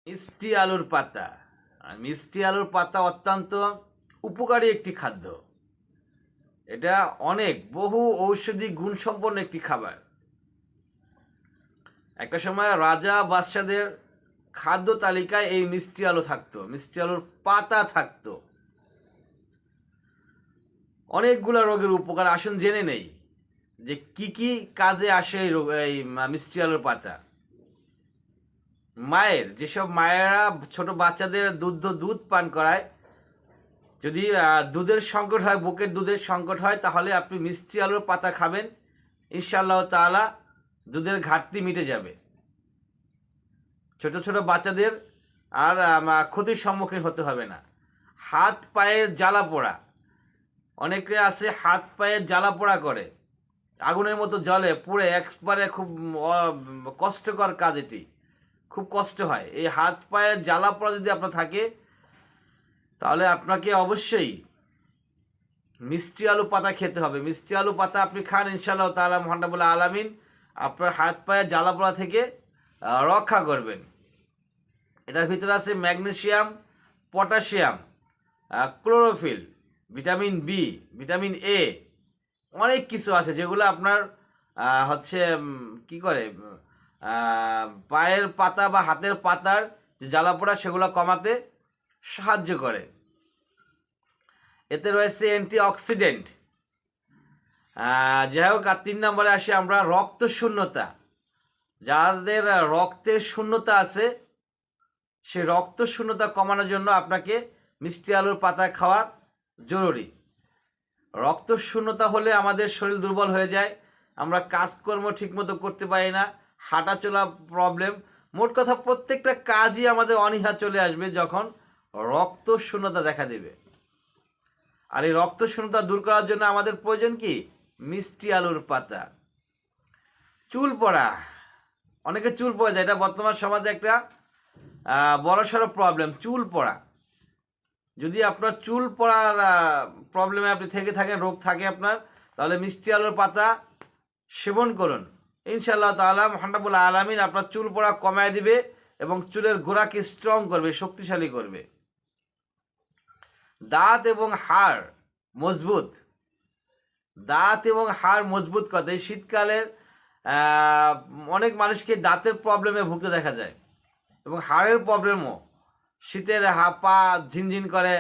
মিষ্টি আলুর পাতা। মিষ্টি আলুর পাতা অত্যন্ত উপকারী একটি খাদ্য। এটা অনেক বহু ঔষধি গুণসম্পন্ন একটি খাবার। একটা সময় রাজা বাদশাদের খাদ্য তালিকায় এই মিষ্টি আলু থাকতো, মিষ্টি আলুর পাতা থাকতো। অনেকগুলো রোগের উপকার। আসুন জেনে নেই যে কি কি কাজে আসে এই মিষ্টি আলুর পাতা। যেসব মায়েরা ছোট বাচ্চাদের দুধ পান করায়, যদি দুধের সংকট হয়, বুকের দুধের সংকট হয়, তাহলে আপনি মিষ্টি আলুর পাতা খাবেন, ইনশাআল্লাহ তাআলা দুধের ঘাটতি মিটে যাবে। ছোট ছোট বাচ্চাদের আর ক্ষতির সম্মুখীন হতে হবে না। হাত পায়ের জ্বালা পোড়া, অনেকে আছে হাত পায়ের জ্বালা পোড়া করে, আগুনের মতো জ্বলে পুড়ে একবারে, খুব কষ্টকর কাজ, এটি খুব কষ্ট হয়। এই হাত পায়ের জ্বালা পোড়া যদি আপনার থাকে, তাহলে আপনাকে অবশ্যই মিষ্টি আলু পাতা খেতে হবে। মিষ্টি আলু পাতা আপনি খান, ইনশাআল্লাহ তাআলা মহান রব্বুল আলামিন আপনার হাত পায়ের জ্বালা পোড়া থেকে রক্ষা করবেন। এটার ভিতরে আছে magnesium, potassium, chlorophyll, vitamin B, vitamin A, অনেক কিছু আছে যেগুলো আপনার হচ্ছে কি করে পায়ের পাতা বা হাতের পাতার যে জ্বালা পোড়া সেগুলো কমাতে সাহায্য করে। এতে রয়েছে অ্যান্টিঅক্সিডেন্ট। যাই হোক, আর 3 নম্বরে আসি আমরা রক্ত শূন্যতা। যাদের রক্তের শূন্যতা আছে, সে রক্ত শূন্যতা কমানোর জন্য আপনাকে মিষ্টি আলুর পাতা খাওয়া জরুরি। রক্ত শূন্যতা হলে আমাদের শরীর দুর্বল হয়ে যায়, আমরা কাজকর্ম ঠিকমতো করতে পারি না, হাঁটা চলা প্রবলেম, মোট কথা প্রত্যেকটা কাজই আমাদের অনীহা চলে আসবে যখন রক্ত শূন্যতা দেখা দেবে। আর এই রক্ত শূন্যতা দূর করার জন্য আমাদের প্রয়োজন কি? মিষ্টি আলুর পাতা। চুল পড়া, অনেকে চুল পড়ে যায়, এটা বর্তমান সমাজে একটা বড়সড় প্রবলেম, চুল পড়া। যদি আপনার চুল পড়ার প্রবলেমে আপনি থেকে থাকেন, রোগ থাকে আপনার, তাহলে মিষ্টি আলুর পাতা সেবন করুন, ইনশাআল্লাহ তাআলা মহান রব্বুল আলামিন আপনার চুল পড়া কমায় দিবে এবং চুলের গোড়াকে স্ট্রং করবে, শক্তিশালী করবে। দাঁত এবং হাড় মজবুত, দাঁত এবং হাড় মজবুত করতে এই শীতকালের অনেক মানুষকে দাঁতের প্রবলেমে ভুগতে দেখা যায় এবং হাড়ের প্রবলেমও। শীতের পা ঝিনঝিন করে,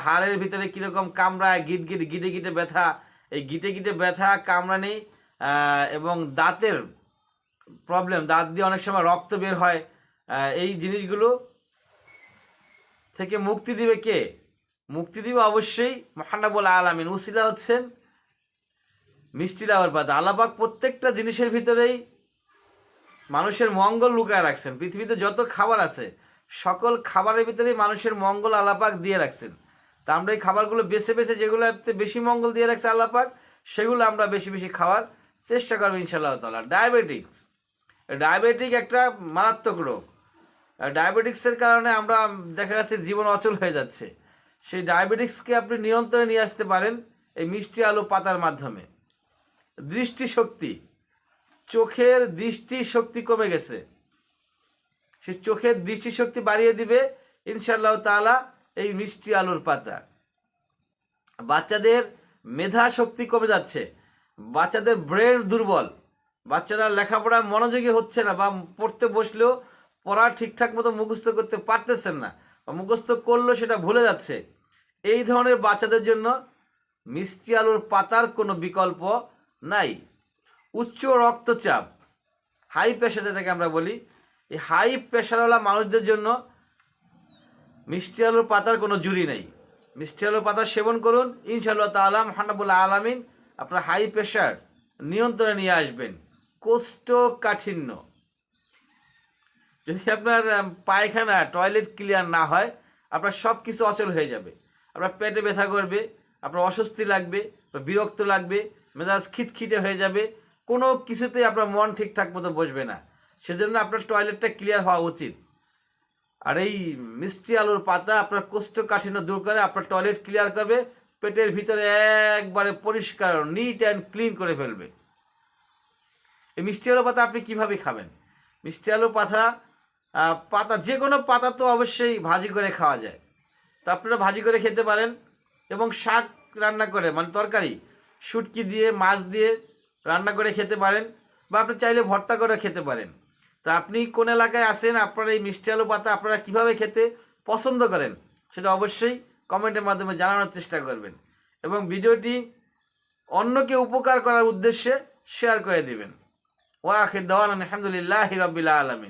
হাড়ের ভিতরে কীরকম কামড়ায়, গিটে গিটে ব্যথা, এই গিটে ব্যথা, কামড়ানি এবং দাঁতের প্রবলেম, দাঁত দিয়ে অনেক সময় রক্ত বের হয়, এই জিনিসগুলো থেকে মুক্তি দিবে কে? মুক্তি দিবে অবশ্যই মহান রব্বুল আলামিন। উসিলা হচ্ছেন মিষ্টি আলুর পাতা। আল্লাহ পাক প্রত্যেকটা জিনিসের ভিতরেই মানুষের মঙ্গল লুকায় রাখছেন। পৃথিবীতে যত খাবার আছে, সকল খাবারের ভিতরেই মানুষের মঙ্গল আল্লাহ পাক দিয়ে রাখছেন। তা আমরা এই খাবারগুলো বেছে বেছে যেগুলোতে বেশি মঙ্গল দিয়ে রাখছে আল্লাহ পাক, সেগুলো আমরা বেশি বেশি খাওয়ার চেষ্টা করবো ইনশাআল্লাহ তাআলা। ডায়াবেটিক একটা মারাত্মক রোগ। ডায়াবেটিক্সের কারণে আমরা দেখা যাচ্ছে জীবন অচল হয়ে যাচ্ছে। সেই ডায়াবেটিক্সকে আপনি নিয়ন্ত্রণে নিয়ে আসতে পারেন এই মিষ্টি আলু পাতার মাধ্যমে। দৃষ্টিশক্তি, চোখের দৃষ্টিশক্তি কমে গেছে, সে চোখের দৃষ্টিশক্তি বাড়িয়ে দিবে ইনশাআল্লাহ তাআলা এই মিষ্টি আলুর পাতা। বাচ্চাদের মেধা শক্তি কমে যাচ্ছে, বাচ্চাদের ব্রেন দুর্বল, বাচ্চারা লেখাপড়ায় মনোযোগী হচ্ছে না, বা পড়তে বসলেও পড়া ঠিকঠাক মতো মুখস্থ করতে পারতেছেন না, বা মুখস্থ করলেও সেটা ভুলে যাচ্ছে। এই ধরনের বাচ্চাদের জন্য মিষ্টি আলুর পাতার কোনো বিকল্প নাই। উচ্চ রক্তচাপ, হাই প্রেশার যেটাকে আমরা বলি, এই হাই প্রেশারওয়ালা মানুষদের জন্য মিষ্টি আলুর পাতার কোনো জুড়ি নেই। মিষ্টি আলুর পাতা সেবন করুন, ইনশাআল্লাহ তাআলা মহান রব্বুল আলামিন আপনার হাই প্রেশার নিয়ন্ত্রণে নিয়ে আসবেন। কোষ্ঠকাঠিন্য, যদি আপনার পায়খানা টয়লেট ক্লিয়ার না হয়, আপনার সব কিছু অচল হয়ে যাবে, আপনার পেটে ব্যথা করবে, আপনার অস্বস্তি লাগবে, বিরক্ত লাগবে, মেজাজ খিটখিটে হয়ে যাবে, কোনো কিছুতেই আপনার মন ঠিকঠাক মতো বসবে না। সেজন্য আপনার টয়লেটটা ক্লিয়ার হওয়া উচিত। আর এই মিষ্টি আলুর পাতা আপনার কোষ্ঠকাঠিন্য দূর করে, আপনার টয়লেট ক্লিয়ার করবে, পেটের ভিতরে একবারে পরিষ্কার নিট অ্যান্ড ক্লিন করে ফেলবে। এই মিষ্টি আলুর পাতা আপনি কিভাবে খাবেন? মিষ্টি আলু পাতা পাতা যে কোনো পাতা তো অবশ্যই ভাজি করে খাওয়া যায়, তো আপনারা ভাজি করে খেতে পারেন। এবং শাক রান্না করে মানে তরকারি শুটকি দিয়ে মাছ দিয়ে রান্না করে খেতে পারেন, বা আপনি চাইলে ভর্তা করে খেতে পারেন। তো আপনি কোন এলাকায় আছেন, আপনারা এই মিষ্টি আলু পাতা আপনারা কীভাবে খেতে পছন্দ করেন সেটা অবশ্যই কমেন্টের মাধ্যমে জানানোর চেষ্টা করবেন, এবং ভিডিওটি অন্যকে উপকার করার উদ্দেশ্যে শেয়ার করে দিবেন। ওয়া আখির দাওয়ানা আলহামদুলিল্লাহি রাব্বিল আলামিন।